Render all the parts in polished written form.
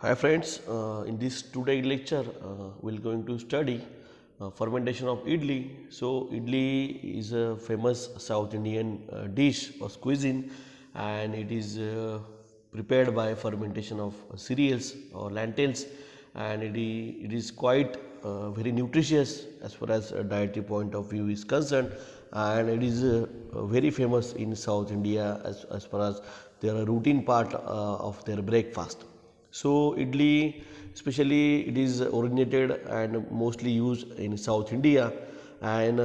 Hi friends, in this today lecture we're going to study fermentation of idli. So idli is a famous South Indian dish or cuisine, and it is prepared by fermentation of cereals or lentils, and it is quite very nutritious as far as a dietary point of view is concerned, and it is very famous in South India as far as their routine part of their breakfast. So idli, especially it is originated and mostly used in South India, and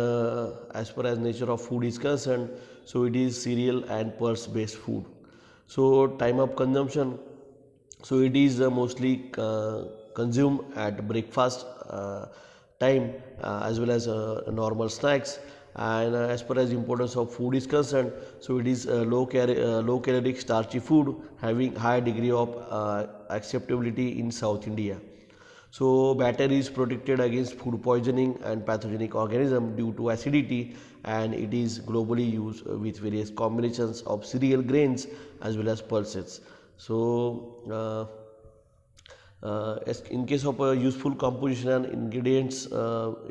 as far as nature of food is concerned, so it is cereal and pulse based food. So time of consumption, so it is mostly consumed at breakfast time as well as normal snacks. And as far as importance of food is concerned, so it is low caloric starchy food having high degree of acceptability in South India. So batter is protected against food poisoning and pathogenic organism due to acidity, and it is globally used with various combinations of cereal grains as well as pulses. So in case of a useful composition and ingredients,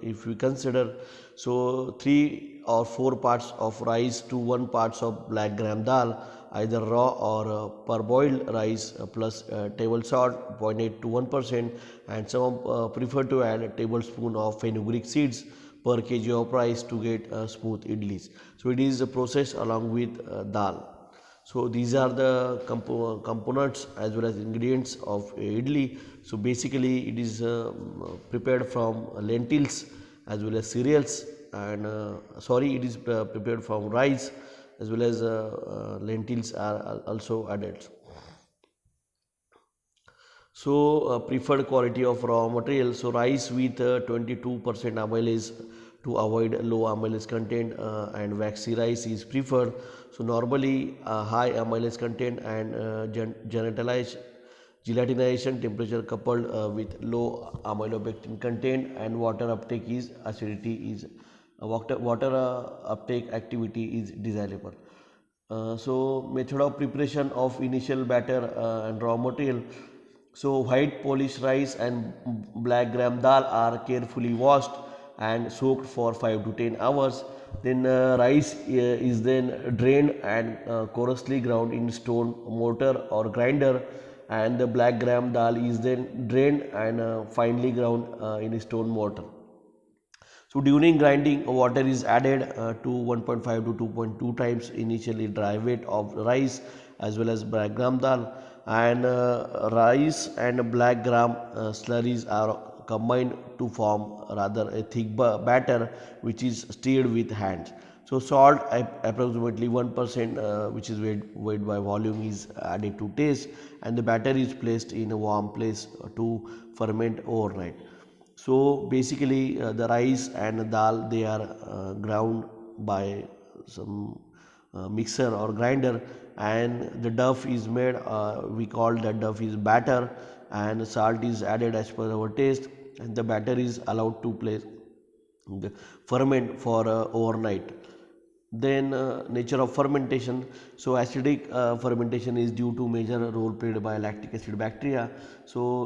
if we consider, so 3 or 4 parts of rice to 1 parts of black gram dal, either raw or parboiled rice, plus table salt 0.8 to 1%, and some prefer to add a tablespoon of fenugreek seeds per kg of rice to get smooth idlis. So it is processed along with dal. So these are the components as well as ingredients of idli. So basically it is prepared from lentils as well as cereals, and it is prepared from rice as well as lentils are also added. So preferred quality of raw material, so rice with 22% amylase to avoid low amylase content, and waxy rice is preferred. So normally high amylase content and gelatinization temperature coupled with low amylopectin content, and water uptake is acidity is water uptake activity is desirable. So method of preparation of initial batter and raw material. So white polished rice and black gram dal are carefully washed and soaked for 5 to 10 hours. Then rice is then drained and coarsely ground in stone mortar or grinder, and the black gram dal is then drained and finely ground in a stone mortar. So during grinding, water is added to 1.5 to 2.2 times initially dry weight of rice as well as black gram dal, and rice and black gram slurries are combined to form rather a thick batter which is stirred with hands. So salt approximately 1%, which is weighed by volume, is added to taste, and the batter is placed in a warm place to ferment overnight. So basically the rice and dal, they are ground by some mixer or grinder, and the dough is made, we call that dough is batter, and salt is added as per our taste, and the batter is allowed to place ferment for overnight. Then nature of fermentation. So acidic fermentation is due to major role played by lactic acid bacteria. So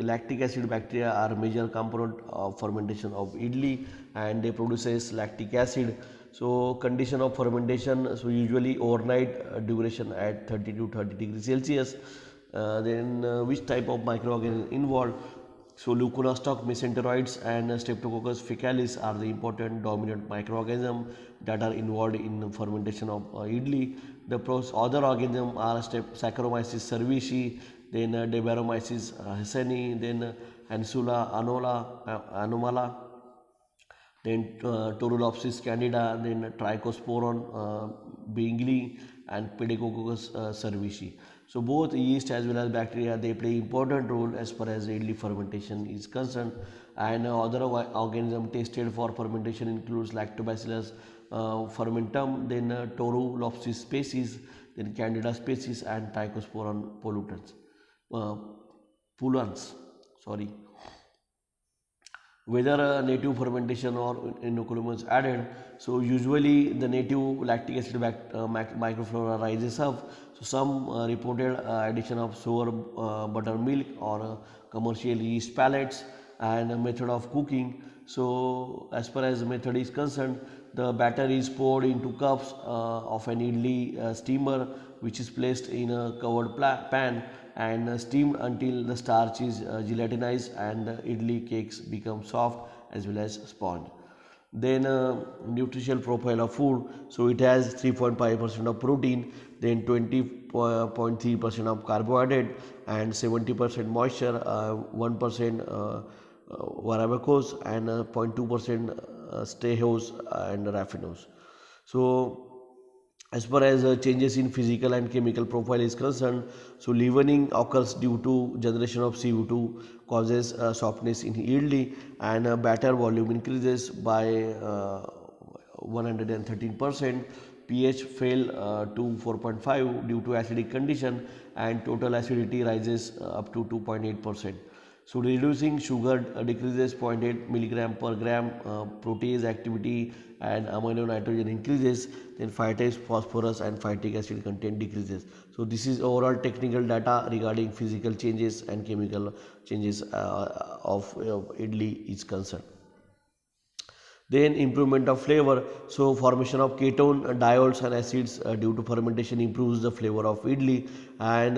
lactic acid bacteria are major component of fermentation of idli, and they produces lactic acid. So condition of fermentation, so usually overnight duration at 30 to 30 degrees Celsius. Then which type of microorganism involved? So leuconostoc mesenteroids and Streptococcus faecalis are the important dominant microorganism that are involved in fermentation of idli. The other organisms are Saccharomyces cerevisiae, then Debaromyces hesseni, then Ansula anomala, then Torulopsis candida, then Trichosporon bingley, and Pedagogus cerevisiae. So both yeast as well as bacteria, they play important role as far as idli fermentation is concerned, and other organism tested for fermentation includes Lactobacillus fermentum, then Torulopsis species, then Candida species, and Trichosporon pollutants, pullans. Sorry. whether a native fermentation or inoculum is added. So usually the native lactic acid microflora rises up. So some reported addition of sour buttermilk or commercial yeast pellets and a method of cooking. So as far as the method is concerned, the batter is poured into cups of an idli steamer, which is placed in a covered pan and steamed until the starch is gelatinized and the idli cakes become soft as well as sponge. Then nutritional profile of food, so it has 3.5% of protein, then 20.3% of carbohydrate and 70% moisture, 1% varabacose and 0.2% stehose and raffinose. So as far as changes in physical and chemical profile is concerned, so leavening occurs due to generation of CO2 causes softness in idli and batter volume increases by 113%. pH fell to 4.5 due to acidic condition and total acidity rises up to 2.8%. So reducing sugar decreases 0.8 milligram per gram, protease activity and amino nitrogen increases, then phytate phosphorus and phytic acid content decreases. So this is overall technical data regarding physical changes and chemical changes of idli is concerned. Then improvement of flavor, so formation of ketone, diols and acids due to fermentation improves the flavor of idli and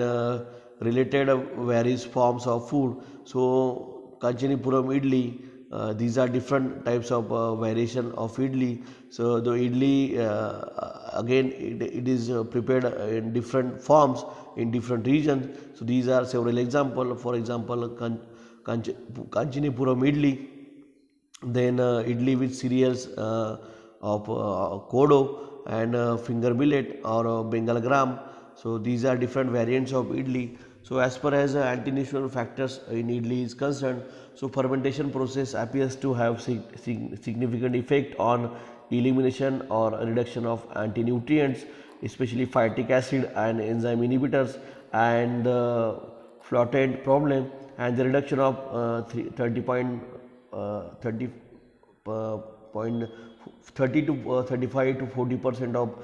related various forms of food. So Kanchinipuram idli, these are different types of variation of idli. So the idli again it is prepared in different forms in different regions. So these are several examples. For example, Kanchinipuram idli, then idli with cereals of kodo and finger millet or bengal gram. So these are different variants of idli. So as far as anti-nutritional factors in idli is concerned, so fermentation process appears to have significant effect on elimination or reduction of anti-nutrients, especially phytic acid and enzyme inhibitors and the floatant problem and the reduction of 30 point 30 to 35 to 40% of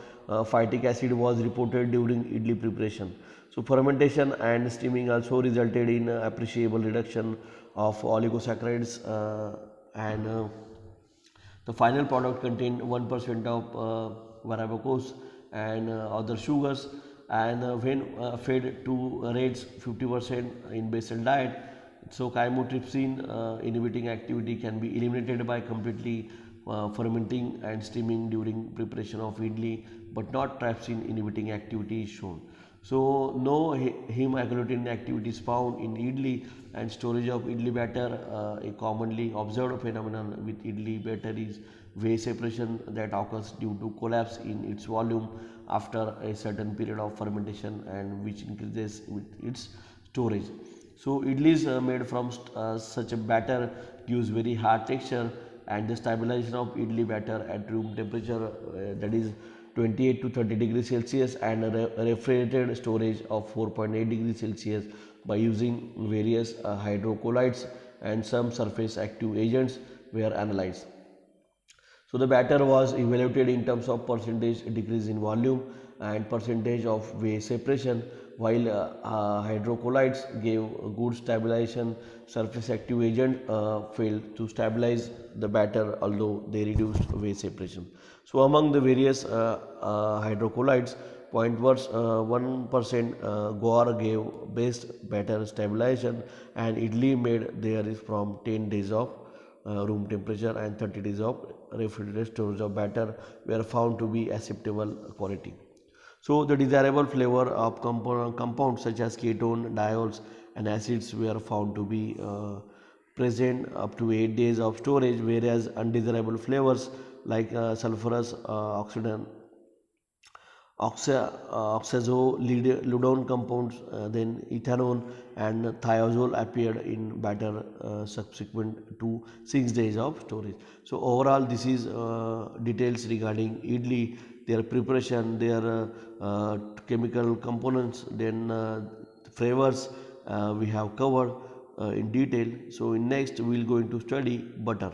phytic acid was reported during idli preparation. So fermentation and steaming also resulted in appreciable reduction of oligosaccharides and the final product contained 1% of varabacose and other sugars and when fed to rates 50% in basal diet, so chymotrypsin inhibiting activity can be eliminated by completely fermenting and steaming during preparation of idli, but not trypsin inhibiting activity is shown. So no heme agglutinin activity is found in idli and storage of idli batter. A commonly observed phenomenon with idli batter is whey separation that occurs due to collapse in its volume after a certain period of fermentation and which increases with its storage. So idlis made from such a batter gives very hard texture and the stabilization of idli batter at room temperature that is 28 to 30 degrees Celsius and a refrigerated storage of 4.8 degrees Celsius by using various hydrocolloids and some surface active agents were analyzed. So the batter was evaluated in terms of percentage decrease in volume and percentage of whey separation, while hydrocolloids gave good stabilization. Surface active agent failed to stabilize the batter although they reduced whey separation. So among the various hydrocolloids, 0.1% guar gave best batter stabilization and idli made there is from 10 days of room temperature and 30 days of refrigerated storage of batter were found to be acceptable quality. So the desirable flavor of compounds such as ketone, diols and acids were found to be present up to 8 days of storage, whereas undesirable flavors like sulfurous oxidant oxazolidone compounds, then ethanol and thiazole appeared in batter subsequent to 6 days of storage. So overall this is details regarding idli, their preparation, their chemical components, then flavors we have covered. in detail. So in next we will going to study butter.